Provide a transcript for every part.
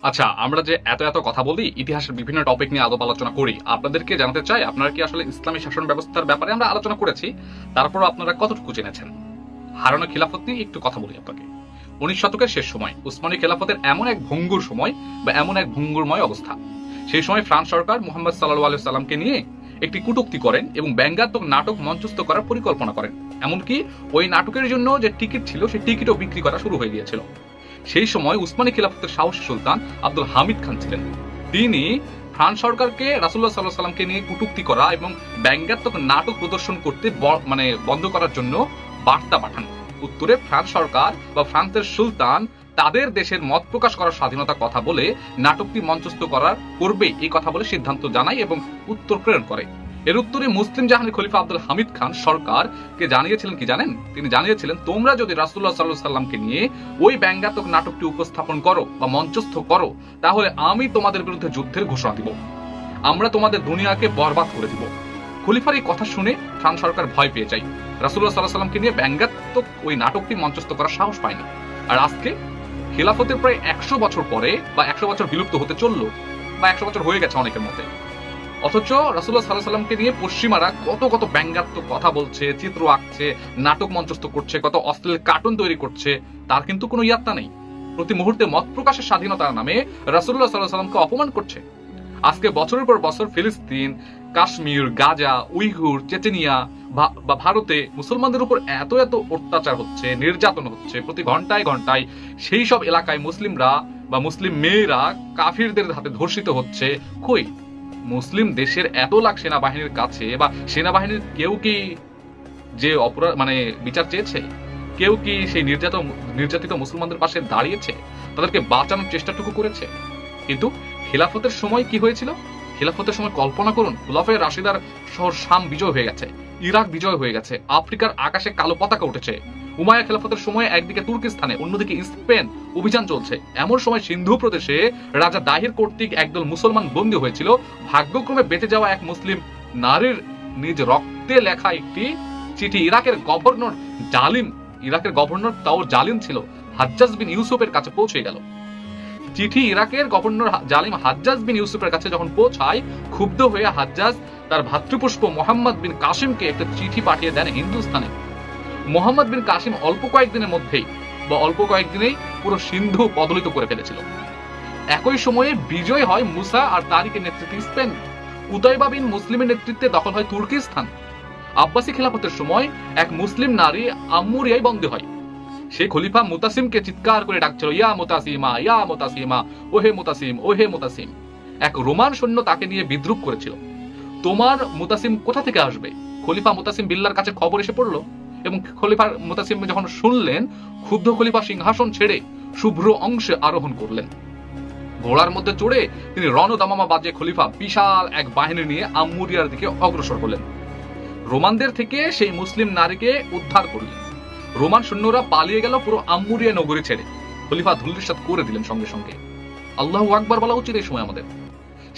আচ্ছা, আমরা যে এত এত কথা বলি, ইতিহাসের বিভিন্ন টপিক নিয়ে আলাপ আলোচনা করি, আপনাদেরকে জানাতে চাই আপনারা কি আসলে ইসলামী শাসন ব্যবস্থার ব্যাপারে আমরা আলোচনা করেছি, তারপরও আপনারা কতটুকু জেনেছেন? হারানো খিলাফত নিয়ে একটু কথা বলি আপনাকে। 19 শতকের শেষ সময় উসমানী খেলাফতের এমন এক ভঙ্গুর সময় বা এমন এক ভঙ্গুরময় অবস্থা। সেই সময় ফ্রান্স সরকার মুহাম্মদ সাল্লাল্লাহু আলাইহি সাল্লামকে নিয়ে একটি কটূক্তি করেন এবং ব্যঙ্গাত্মক নাটক মঞ্চস্থ করার পরিকল্পনা করেন। এমনকি ওই নাটকের জন্য যে টিকিট ছিল সেই টিকিটও বিক্রি করা শুরু হয়ে গিয়েছিল। সেই সময় উসমানী খিলাফতের সাহসী সুলতান আব্দুল হামিদ খান ছিলেন। তিনি ফ্রান্স সরকারকে রাসূলুল্লাহ সাল্লাল্লাহু আলাইহি সাল্লামকে নিয়ে কটূক্তি করা এবং ব্যঙ্গাত্মক নাটক প্রদর্শন করতে বন্ধ করার জন্য বার্তা পাঠান। উত্তরে ফ্রান্স সরকার বা ফ্রান্সের সুলতান তাদের দেশের মত প্রকাশ করার স্বাধীনতার কথা বলে নাটকটি মঞ্চস্থ করবে এই কথা বলে সিদ্ধান্ত জানায় এবং উত্তর প্রেরণ করে। এর উত্তরে মুসলিম জাহানের খলিফা আব্দুল হামিদ খান সরকারকে জানিয়েছিলেন কি জানেন? তিনি জানিয়েছিলেন, তোমরা যদি রাসূলুল্লাহ সাল্লাল্লাহু আলাইহি সাল্লামকে নিয়ে ওই ব্যঙ্গাত্মক নাটকটি উপস্থাপন করো বা মঞ্চস্থ করো, তাহলে আমি তোমাদের বিরুদ্ধে যুদ্ধের ঘোষণা দিব, আমরা তোমাদের দুনিয়াকে বরবাদ করে দিব। খলিফার এই কথা শুনে ফ্রান্স সরকার ভয় পেয়ে যায়। রাসূলুল্লাহ সাল্লাল্লাহু আলাইহি সাল্লামকে নিয়ে ব্যঙ্গাত্মক ওই নাটকটি মঞ্চস্থ করার সাহস পায়নি। আর আজকে খিলাফতের প্রায় 100 বছর পরে বা 100 বছর বিলুপ্ত হতে চললো বা 100 বছর হয়ে গেছে অনেকের মতে, অথচ রাসূলুল্লাহ সাল্লাল্লাহু আলাইহি সাল্লামকে নিয়ে পশ্চিমারা কত কত ব্যঙ্গাত্মক কথা বলছে, চিত্র আঁকছে, নাটক মঞ্চস্থ করছে, কত অশ্লীল কার্টুন তৈরি করছে, তার কিন্তু কোনো ইয়াত্তা নেই। প্রতি মুহূর্তে মত প্রকাশের স্বাধীনতার নামে রাসূলুল্লাহ সাল্লাল্লাহু আলাইহি সাল্লামকে অপমান করছে। আজকে বছরের পর বছর ফিলিস্তিন, কাশ্মীর, গাজা, উইঘুর, চেচেনিয়া বা ভারতে মুসলমানদের উপর এত এত অত্যাচার হচ্ছে, নির্যাতন হচ্ছে প্রতি ঘন্টায় ঘন্টায়। সেই সব এলাকায় মুসলিমরা বা মুসলিম মেয়েরা কাফিরদের হাতে ধর্ষিত হচ্ছে। কই মুসলিম দেশের এত লাখ সেনাবাহিনীর কাছে বা সেনাবাহিনীর কেউ কি যে অপরাধ বিচার চেয়েছে? কেউ কি সেই নির্যাতিত মুসলমানদের পাশে দাঁড়িয়েছে, তাদেরকে বাঁচানোর চেষ্টাটুকু করেছে? কিন্তু খিলাফতের সময় কি হয়েছিল? খিলাফতের সময় কল্পনা করুন, খুলাফায়ে রাশিদার শহর শাম বিজয় হয়ে গেছে, ইরাক বিজয় হয়ে গেছে, আফ্রিকার আকাশে কালো পতাকা উঠেছে। উমাইয়া খেলাফতের সময় একদিকে তুর্কিস্তানে, অন্যদিকে স্পেন অভিযান চলছে। এমন সময় সিন্ধু প্রদেশে রাজা দাহির কর্তৃক একদল মুসলমান বন্দী হয়েছিল। ভাগ্যক্রমে বেঁচে যাওয়া এক মুসলিম নারীর নিজ রক্তে লেখা একটি চিঠি ইরাকের গভর্নর তাও জালিম ছিল, হাজ্জাজ বিন ইউসুফের কাছে পৌঁছে গেল। চিঠি ইরাকের গভর্নর জালিম হাজ্জাজ বিন ইউসুফের কাছে যখন পৌঁছায়, ক্ষুব্ধ হয়ে হাজ্জাজ তার ভাতৃপুষ্প মোহাম্মদ বিন কাসিমকে একটা চিঠি পাঠিয়ে দেন হিন্দুস্তানে। মোহাম্মদ বিন কাসিম অল্প কয়েকদিনেই পুরো সিন্ধু পদলিত করে ফেলেছিল। একই সময়ে বিজয় হয় মুসা আর তারিকের নেতৃত্বে স্পেন। কুতাইবা বিন মুসলিমের নেতৃত্বে দখল হয় তুর্কিস্তান। আব্বাসী খেলাফতের সময় এক মুসলিম নারী আম্মুরিয়ায় বন্দী হয়। সেই খলিফা মুতাসিমকে চিৎকার করে ডাকছিল, ইয়া মুতাসিমা, ইয়া মুতাসিমা, ওহে মুতাসিম, ওহে মুতাসিম। এক রোমান সৈন্য তাকে নিয়ে বিদ্রুপ করেছিল। তোমার মুতাসিম কোথা থেকে আসবে? খলিফা মুতাসিম বিল্লার কাছে খবর এসে পড়লো এবং খলিফা মুতাসিম যখন শুনলেন, ক্ষুব্ধ খলিফা সিংহাসন ছেড়ে শুভ্র অংশে আরোহণ করলেন। ঘোড়ার মধ্যে চড়ে তিনি রণদামামা বাজিয়ে খলিফা বিশাল এক বাহিনী নিয়ে আম্মুরিয়ার দিকে অগ্রসর হলেন। রোমানদের থেকে সেই মুসলিম নারীকে উদ্ধার করলেন। রোমান সৈন্যরা পালিয়ে গেল পুরো আম্মুরিয়া নগরী ছেড়ে। খলিফা ধূলিসাৎ করে দিলেন সঙ্গে সঙ্গে। আল্লাহু আকবার বলা উচিত এই সময় আমাদের।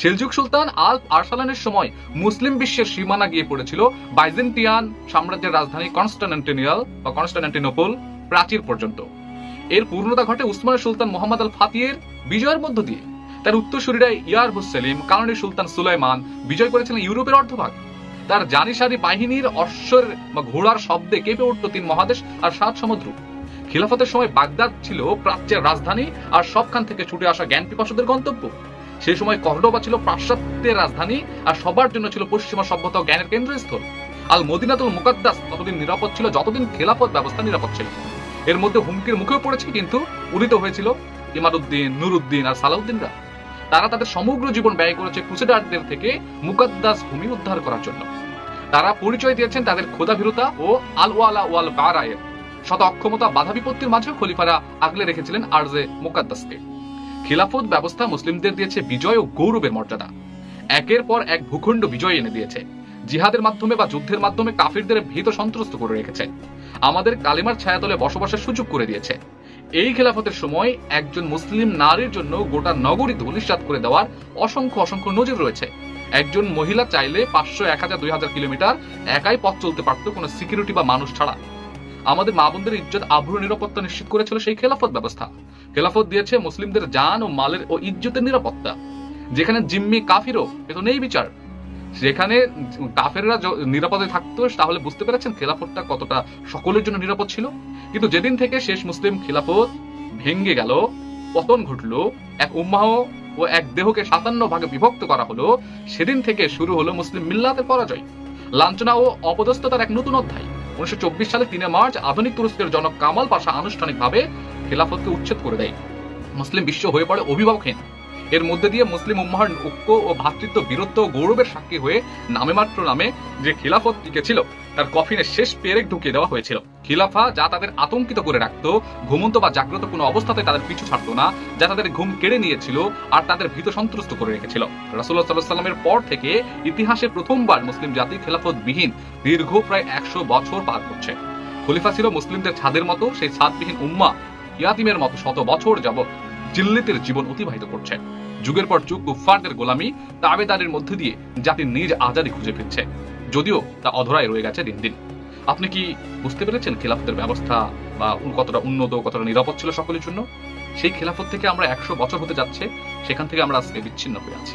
সেলজুক সুলতান আল আরসালানের সময় মুসলিম বিশ্বের সীমানা গিয়ে পড়েছিল বাইজেন্টিয়ান সাম্রাজ্যের রাজধানী কনস্টান্টিনোপল প্রাচীর পর্যন্ত। এর পূর্ণতা ঘটে উসমানের সুলতান মোহাম্মদ আল ফাতিহের বিজয়ের মধ্য দিয়ে। তার উত্তরসূরিরা ইয়ারবুস সেলিম, কানাডি সুলতান সুলাইমান বিজয় করেছিলেন ইউরোপের অর্ধভাগ। তার জানিসারি বাহিনীর অশ্বের বা ঘোড়ার শব্দে কেঁপে উঠত 3 মহাদেশ আর 7 সমুদ্র। খিলাফতের সময় বাগদাদ ছিল প্রাচ্যের রাজধানী আর সবখান থেকে ছুটে আসা জ্ঞান পিপাসুদের গন্তব্য। সেই সময় কর্ডোবা ছিল পাশ্চাত্যের রাজধানী আর সবার জন্য ছিল পশ্চিমা সভ্যতা ও জ্ঞানের কেন্দ্রস্থল। আল মদিনাতুল মুকাদ্দাস ততদিন নিরাপদ ছিল যতদিন খেলাফত ব্যবস্থা নিরাপদ ছিল। এর মধ্যে হুমকির মুখেও পড়েছে, কিন্তু উদিত হয়েছিল ইমাদউদ্দিন, নুরউদ্দিন আর সালাউদ্দিনরা। তারা তাদের সমগ্র জীবন ব্যয় করেছে ক্রুসেডারদের থেকে মুকাদ্দাস ভূমি উদ্ধার করার জন্য। তারা পরিচয় দিয়েছেন তাদের খোদাভীরতা ও আল ওয়ালা ওয়াল বারায়ের। শত অক্ষমতা বাধা বিপত্তির মাঝেও খলিফারা আগলে রেখেছিলেন আরজে মুকাদ্দাসকে। খিলাফত ব্যবস্থা মুসলিমদের দিয়েছে বিজয় ও গৌরবের মর্যাদা। একের পর এক ভূখণ্ড বিজয় এনে দিয়েছে। জিহাদের মাধ্যমে বা যুদ্ধের মাধ্যমে কাফিরদের ভীত সন্ত্রস্ত করে রেখেছে। আমাদের কালিমার ছায়াতলে বসবাসের সুযোগ করে দিয়েছে। এই খেলাফতের সময় একজন মুসলিম নারীর জন্য গোটা নগরী ধূলিসাৎ করে দেওয়ার অসংখ্য অসংখ্য নজির রয়েছে। একজন মহিলা চাইলে 500, 1000, 2000 কিলোমিটার একাই পথ চলতে পারত কোনো সিকিউরিটি বা মানুষ ছাড়া। আমাদের মা বোনদের ইজ্জত আবরু নিরাপত্তা নিশ্চিত করেছিল সেই খেলাফত ব্যবস্থা। খেলাফত দিয়েছে মুসলিমদের জান ও মালের ও ইজ্জতের নিরাপত্তা। যেখানে জিম্মি কাফিরও এত নেই বিচার, যেখানে কাফেররা নিরাপদে থাকতো, তাহলে বুঝতে পেরেছেন খেলাফতটা কতটা সকলের জন্য নিরাপদ ছিল। কিন্তু যেদিন থেকে শেষ মুসলিম খেলাফত ভেঙ্গে গেল, পতন ঘটলো, এক উম্মাহ ও এক দেহকে 57 ভাগে বিভক্ত করা হলো, সেদিন থেকে শুরু হলো মুসলিম মিল্লাতের পরাজয়, লাঞ্ছনা ও অপদস্থতার এক নতুন অধ্যায়। 1924 সালে 3 মার্চ আধুনিক তুরস্কের জনক কামাল পাশা আনুষ্ঠানিকভাবে খেলাফতকে উচ্ছেদ করে দেয়। মুসলিম বিশ্ব হয়ে পড়ে অভিভাবকহীন। এর মধ্যে দিয়ে মুসলিম উম্মাহর ঐক্য ও ভ্রাতৃত্ব, বীরত্ব ও গৌরবের সাক্ষী হয়ে নামে মাত্র নামে যে খিলাফত টিকে ছিল, তার কফিনে শেষ পেরেক ঢুকিয়ে দেওয়া হয়েছিল। খিলাফা যা তাদের আতঙ্কিত করে রাখতো, ঘুমন্ত বা জাগ্রত কোনো অবস্থাতে তাদের পিছু ছাড়তো না, যা তাদের ঘুম কেড়ে নিয়েছিল আর তাদের ভীত সন্ত্রস্ত করে রেখেছিল। রাসূলুল্লাহ সাল্লাল্লাহু আলাইহি ওয়াসাল্লামের পর থেকে ইতিহাসে প্রথমবার মুসলিম জাতি খেলাফত বিহীন দীর্ঘ প্রায় 100 বছর পার করছে। খলিফা ছিল মুসলিমদের ছাদের মতো, সেই ছাদবিহীন উম্মাহ ইয়াতিমের মতো শত বছর যাবত জিল্লিতের জীবন অতিবাহিত করছে। যুগের পর যুগ কুফফারদের গোলামি, তাবেদারির মধ্যে দিয়ে জাতির নিজ আজাদি খুঁজে ফিরছে, যদিও তা অধরায় রয়ে গেছে দিন দিন। আপনি কি বুঝতে পেরেছেন খেলাফতের ব্যবস্থা বা কতটা উন্নত, কতটা নিরাপদ ছিল সকলের জন্য? সেই খেলাফত থেকে আমরা 100 বছর হতে যাচ্ছে, সেখান থেকে আমরা আজকে বিচ্ছিন্ন হয়ে আছি।